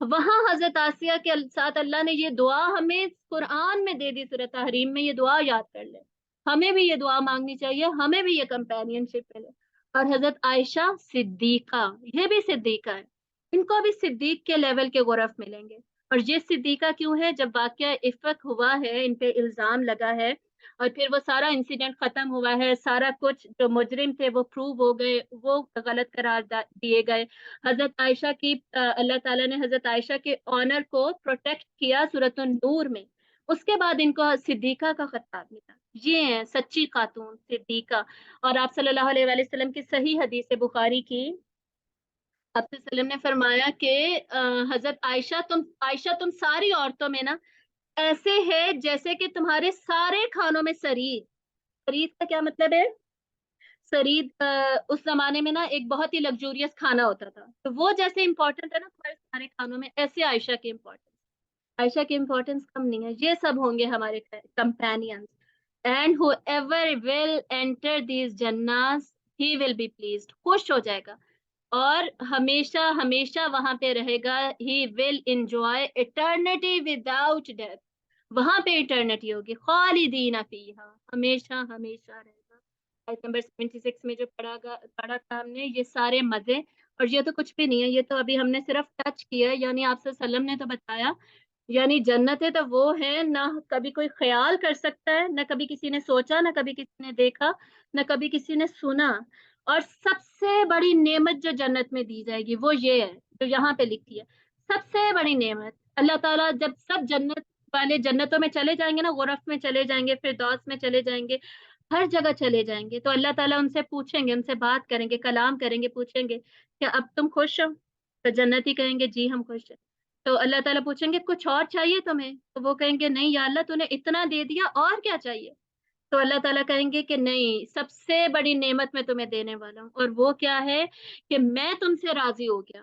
وہاں حضرت آسیہ کے ساتھ اللہ نے یہ دعا ہمیں قرآن میں دے دی، سورۃ تحریم میں، یہ دعا یاد کر لے، ہمیں بھی یہ دعا مانگنی چاہیے، ہمیں بھی یہ کمپینین شپ ملے۔ اور حضرت عائشہ صدیقہ، یہ بھی صدیقہ ہے، ان کو بھی صدیق کے لیول کے غرف ملیں گے۔ اور یہ صدیقہ کیوں ہے؟ جب واقعہ افک ہوا ہے، ان پہ الزام لگا ہے، اور پھر وہ سارا انسیڈنٹ ختم ہوا ہے، سارا کچھ جو مجرم تھے وہ پروو ہو گئے، وہ غلط قرار دیے گئے، حضرت عائشہ کی اللہ تعالیٰ نے حضرت عائشہ کے آنر کو پروٹیکٹ کیا سورۃ النور میں، اس کے بعد ان کو صدیقہ کا خطاب ملا۔ یہ ہیں سچی خاتون صدیقہ۔ اور آپ صلی اللہ علیہ وآلہ وسلم کی صحیح حدیث بخاری کی، آپ صلی اللہ علیہ وسلم نے فرمایا کہ حضرت عائشہ تم ساری عورتوں میں نا ایسے ہے جیسے کہ تمہارے سارے کھانوں میں سرید، سرید کا کیا مطلب ہے؟ سرید اس زمانے میں نا ایک بہت ہی لگزوریس کھانا ہوتا تھا، تو وہ جیسے امپورٹنٹ ہے نا تمہارے سارے کھانوں میں، ایسے عائشہ کی امپورٹنس، عائشہ کی امپورٹنس کم نہیں ہے۔ یہ سب ہوں گے ہمارے companions, and who ever will enter these جنات ہی ول بی پلیزڈ، خوش ہو جائے گا اور ہمیشہ ہمیشہ وہاں پہ رہے گا، ہی will enjoy eternity without death, وہاں پہ ایٹرنٹی ہوگی، خالدین فیہا، ہمیشہ ہمیشہ رہے گا۔ آیت نمبر 76 میں جو پڑھا تھا ہم نے، یہ سارے مزے، اور یہ تو کچھ بھی نہیں ہے، یہ تو ابھی ہم نے صرف ٹچ کیا ہے، یعنی آپ صلی اللہ علیہ وسلم نے تو بتایا، یعنی جنتیں تو وہ ہے نہ کبھی کوئی خیال کر سکتا ہے، نہ کبھی کسی نے سوچا، نہ کبھی کسی نے دیکھا، نہ کبھی کسی نے سنا۔ اور سب سے بڑی نعمت جو جنت میں دی جائے گی وہ یہ ہے جو یہاں پہ لکھی ہے، سب سے بڑی نعمت اللہ تعالیٰ جب سب جنت والے جنتوں میں چلے جائیں گے نا، غرف میں چلے جائیں گے، فردوس میں چلے جائیں گے، ہر جگہ چلے جائیں گے، تو اللہ تعالیٰ ان سے پوچھیں گے، ان سے بات کریں گے، کلام کریں گے، پوچھیں گے کہ اب تم خوش ہو؟ تو جنتی کہیں گے جی ہم خوش ہیں۔ تو اللہ تعالیٰ پوچھیں گے کچھ اور چاہیے تمہیں؟ تو وہ کہیں گے نہیں یا اللہ تو نے اتنا دے دیا، اور کیا چاہیے؟ تو اللہ تعالیٰ کہیں گے کہ نہیں، سب سے بڑی نعمت میں تمہیں دینے والا ہوں، اور وہ کیا ہے کہ میں تم سے راضی ہو گیا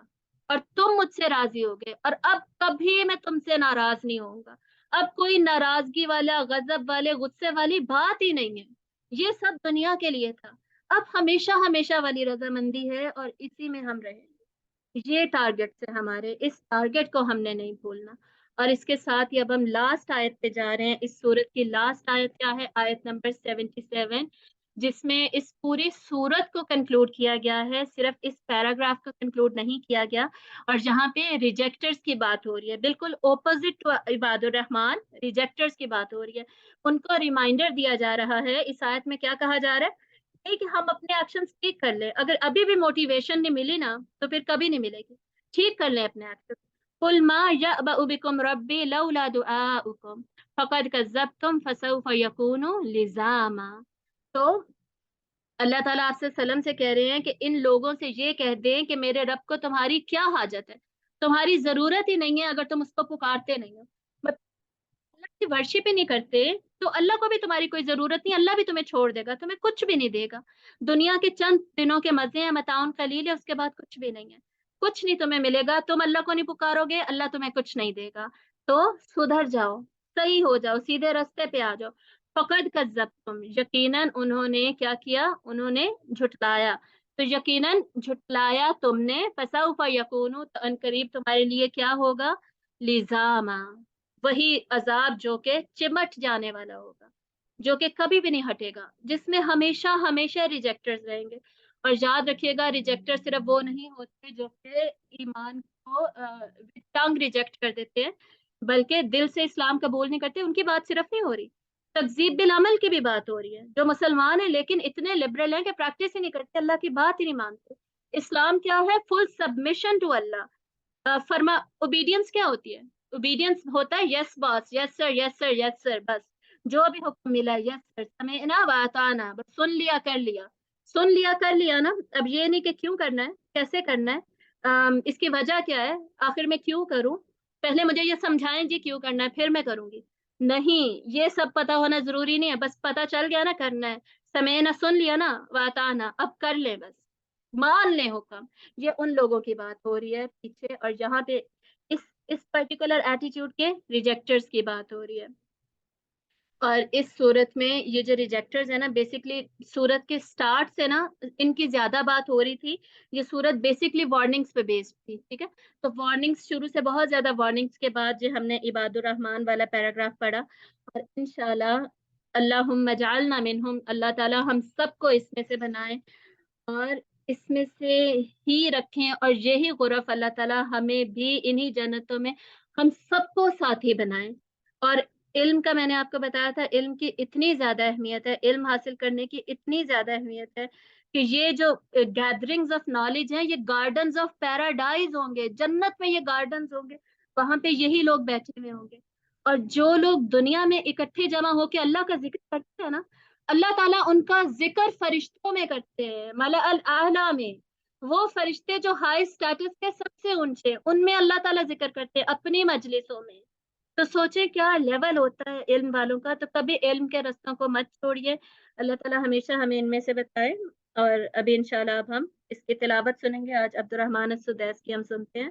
اور تم مجھ سے راضی ہو گئے، اور اب کبھی میں تم سے ناراض نہیں ہوں گا، اب کوئی ناراضگی والا، غضب والے، غصے والی بات ہی نہیں ہے، یہ سب دنیا کے لیے تھا، اب ہمیشہ ہمیشہ والی رضامندی ہے، اور اسی میں ہم رہیں گے۔ یہ ٹارگٹ ہے ہمارے، اس ٹارگٹ کو ہم نے نہیں بھولنا۔ اور اس کے ساتھ ہی اب ہم لاسٹ آیت پہ جا رہے ہیں۔ اس سورت کی لاسٹ آیت کیا ہے؟ آیت نمبر 77، جس میں اس پوری سورت کو کنکلوڈ کیا گیا ہے، صرف اس پیراگراف کو کنکلوڈ نہیں کیا گیا، اور جہاں پہ ریجیکٹرز کی بات ہو رہی ہے، بالکل اپوزٹ ٹو عباد الرحمان، ریجیکٹرز کی بات ہو رہی ہے، ان کو ریمائنڈر دیا جا رہا ہے۔ اس آیت میں کیا کہا جا رہا ہے کہ ہم اپنے ایکشنز ٹھیک کر لیں، اگر ابھی بھی موٹیویشن نہیں ملی نا تو پھر کبھی نہیں ملے گی، ٹھیک کر لیں اپنے ایکشنز۔ قل ما يأبأ بكم ربي لولا دعاؤكم فقد كذبتم فسوف يكون لزاما۔ تو اللہ تعالیٰ آپ سے سلم سے کہہ رہے ہیں کہ ان لوگوں سے یہ کہہ دیں کہ میرے رب کو تمہاری کیا حاجت ہے، تمہاری ضرورت ہی نہیں ہے اگر تم اس کو پکارتے نہیں ہو، اللہ کی ورشپ ہی نہیں کرتے تو اللہ کو بھی تمہاری کوئی ضرورت نہیں، اللہ بھی تمہیں چھوڑ دے گا، تمہیں کچھ بھی نہیں دے گا، دنیا کے چند دنوں کے مزے ہیں، متاع قلیل ہے، اس کے بعد کچھ بھی نہیں ہے، کچھ نہیں تمہیں ملے گا، تم اللہ کو نہیں پکارو گے، اللہ تمہیں کچھ نہیں دے گا، تو سدھر جاؤ، صحیح ہو جاؤ، سیدھے رستے پہ آ جاؤ۔ فقد کذبتم، یقیناً انہوں نے کیا کیا؟ انہوں نے جھٹلایا، تو یقیناً جھٹلایا تم نے، فسوف یکون، تو ان قریب تمہارے لیے کیا ہوگا؟ لزاما، وہی عذاب جو کہ چمٹ جانے والا ہوگا، جو کہ کبھی بھی نہیں ہٹے گا، جس میں ہمیشہ ہمیشہ ریجیکٹرز رہیں گے۔ اور یاد رکھیے گا، ریجیکٹر صرف وہ نہیں ہوتے جو کہ ایمان کو ٹنگ ریجیکٹ کر دیتے ہیں، بلکہ دل سے اسلام قبول نہیں کرتے، ان کی بات صرف نہیں ہو رہی، تکذیب بالعمل کی بھی بات ہو رہی ہے، جو مسلمان ہیں لیکن اتنے لبرل ہیں کہ پریکٹس ہی نہیں کرتے، اللہ کی بات ہی نہیں مانتے۔ اسلام کیا ہے؟ فل سبمیشن ٹو اللہ، فرما اوبیڈینس کیا ہوتی ہے؟ اوبیڈینس ہوتا ہے یس باس، یس سر، یس سر، یس سر، بس جو بھی حکم ملا یس سر، سمعنا واطعنا، بس سن لیا کر لیا، سن لیا کر لیا نا، اب یہ نہیں کہ کیوں کرنا ہے، کیسے کرنا ہے، اس کی وجہ کیا ہے، آخر میں کیوں کروں، پہلے مجھے یہ سمجھائیں جی کیوں کرنا ہے پھر میں کروں گی، نہیں، یہ سب پتا ہونا ضروری نہیں ہے، بس پتا چل گیا نا کرنا ہے، سمعنا سن لیا نا، واطعنا اب کر لیں، بس مان لیں حکم۔ یہ ان لوگوں کی بات ہو رہی ہے پیچھے، اور یہاں پہ اس اس پرٹیکولر ایٹیٹیوڈ کے ریجیکٹرز کی بات ہو رہی ہے۔ اور اس صورت میں یہ جو ریجیکٹرز ہیں نا، بیسکلی صورت کے سٹارٹ سے نا ان کی زیادہ بات ہو رہی تھی. یہ صورت بیسکلی وارننگز پہ بیسڈ تھی، ٹھیک ہے. تو وارننگز شروع سے بہت زیادہ وارننگز کے بعد جو ہم نے عباد الرحمن والا پیراگراف پڑھا، اور انشاءاللہ اللہم اجعلنا منہم، اللہ تعالی ہم سب کو اس میں سے بنائیں اور اس میں سے ہی رکھیں، اور یہی غرف اللہ تعالی ہمیں بھی انہی جنتوں میں ہم سب کو ساتھی بنائیں. اور علم کا میں نے آپ کو بتایا تھا، علم کی اتنی زیادہ اہمیت ہے، علم حاصل کرنے کی اتنی زیادہ اہمیت ہے کہ یہ جو گیدرنگز آف نالج ہیں، یہ گارڈنز آف پیراڈائز ہوں گے، جنت میں یہ گارڈنز ہوں گے، وہاں پہ یہی لوگ بیٹھے ہوئے ہوں گے. اور جو لوگ دنیا میں اکٹھے جمع ہو کے اللہ کا ذکر کرتے ہیں نا، اللہ تعالیٰ ان کا ذکر فرشتوں میں کرتے ہیں، ملأ الاعلیٰ میں. وہ فرشتے جو ہائی سٹیٹس کے سب سے اونچے، ان میں اللہ تعالیٰ ذکر کرتے ہیں اپنی مجلسوں میں. تو سوچے کیا لیول ہوتا ہے علم والوں کا. تو کبھی علم کے رستوں کو مت چھوڑیے، اللہ تعالیٰ ہمیشہ ہمیں ان میں سے بتائے. اور ابھی انشاءاللہ اب ہم اس کی تلاوت سنیں گے. آج عبد الرحمن السدیس کی ہم سنتے ہیں.